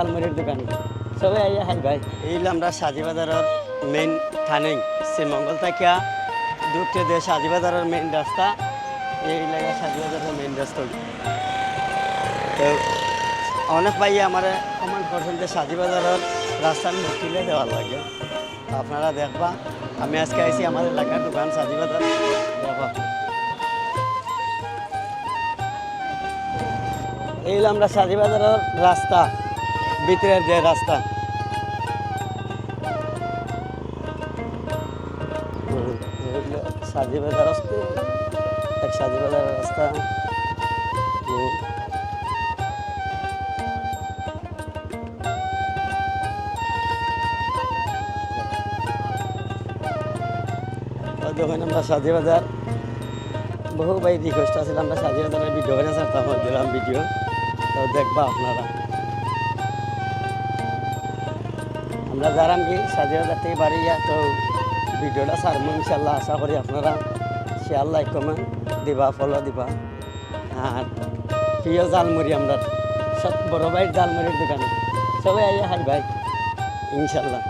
আলমারির দোকান সবাই আইয়া হাই ভাই এই আমরা সাজিবাজারের মেইন টার্নিং শ্রীমঙ্গল থেকে ঢুকতে দিয়ে সাজিবাজারের মেইন রাস্তা এই লাগা সাজিবাজারের মেইন রাস্তা তো অনেক ভাই আমার কমেন্ট করছেন যে সাজিবাজারের রাস্তার মুখিলে দেওয়ার লাগে আপনারা দেখবা আমি আজকে আইসি আমার এলাকার দোকান সাজিবাজার দেখবা এই আমরা সাজিবাজারের রাস্তা ভিতরের যে রাস্তা সাজিবাজার আসতে এক সাজিবাজারের রাস্তা দেখুন আমরা সাজিবাজার বহু ভাই রিকোয়েস্ট আছে আমরা সাজিবাজারের ভিডিও করে ছাড়তাম দিলাম ভিডিও তো দেখবা আপনারা আমরা যারা আমি সাজিবাজার থেকে বাড়ি তো ভিডিওটা ছাড়বো ইনশাল্লাহ আশা করি আপনারা শেয়ার লাইক কমেন্ট দিবা ফলো দিবা আর প্রিয় জালমুড়ি আমরা সব বড় ভাইয়ের জালমুড়ির দোকানে সবাই আইয়া হাই ভাই ইনশাল্লাহ